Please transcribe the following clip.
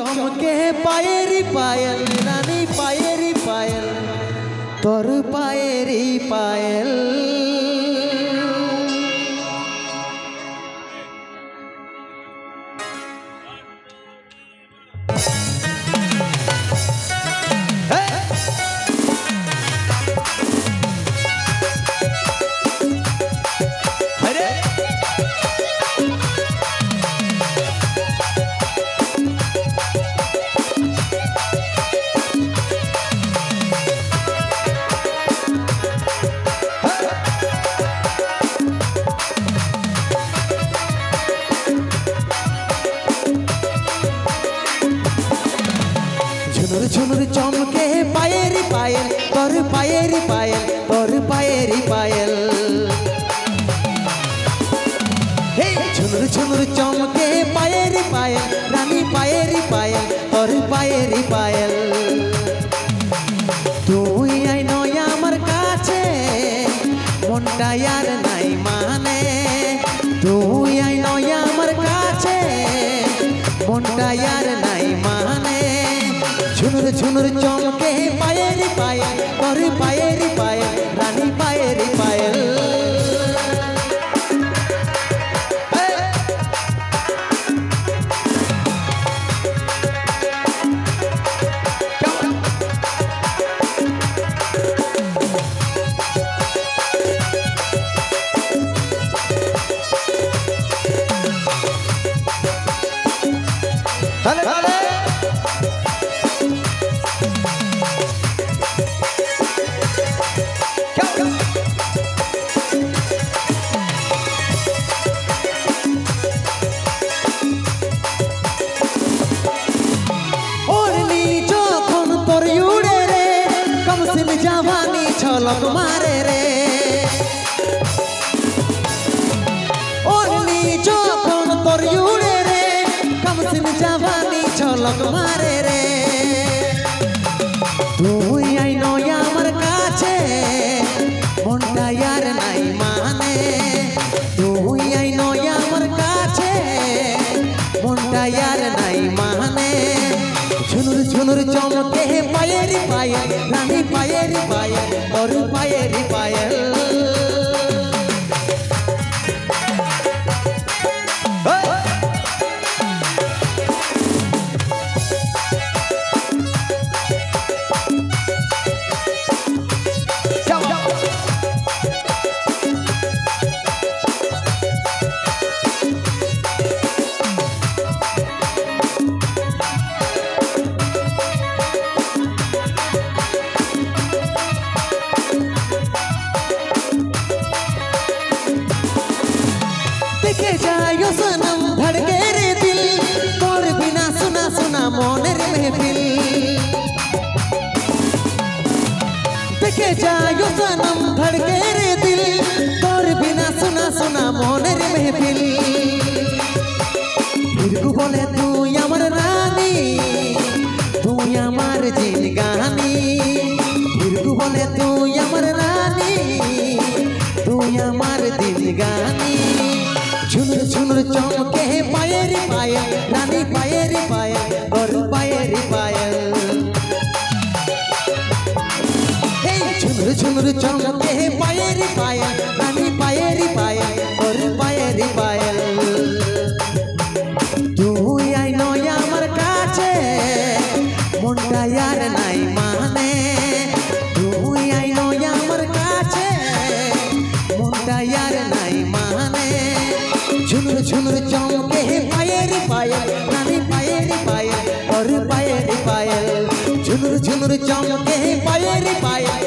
চমকে পায়েরি পায়েল রানী পায়েরি পায়েল তোর পায়েরি পায়েল झुनुर चमके पायरी पायल तोर पायरी पायल तोर पायरी पायल हे झुनुर झुनुर चमके पायरी पायल रानी पायरी पायल तोर पायरी पायल তুই আই নয় আমার কাছে মনটা আর নাই মানে তুই আই নয় আমার কাছে মনটা আর নাই মানে झुनुर झुनुर चमके पायरी पायल तोर पायरी पायल रानी पायरी पायल जवानी छलक मारे रे ओरनी যখন তোর উড়ে রে কমসিন जवानी छलक मारे रे তুই আই নয় আমার কাছে মনটা আর নাই মানে তুই আই নয় আমার কাছে মনটা আর নাই মানে झुनुर झुनुर चमके पायरी पायल रानी पायरी पायल और पायरी पायल देखे जायो सनम धड़के रे दिल तोर बिना सुना सुना मोनेर महफिल देखे जायो सनम धड़के रे दिल तोर बिना सुना सुना मोनेर महफिल फिरकु बोले तुई आमार रानी तुई आमार जिंदगानी फिरकु बोले तुई आमार रानी तुई आमार जिंदगानी झुनुर झुनुर चमके पायरी पायल रानी पायरी पायल और पायरी पायल हे झुनुर झुनुर चमके पायरी पायल रानी पायरी पायल और पायरी पायल তুই আই নয় আমার কাছে মনটা আর নাই মানে তুই আই নয় আমার কাছে মনটা আর নাই মানে झुनुर झुनुर चमके पायरी पायल रानी पायरी पायल और पायरी पायल झुनुर झुनुर चमके पायरी पायल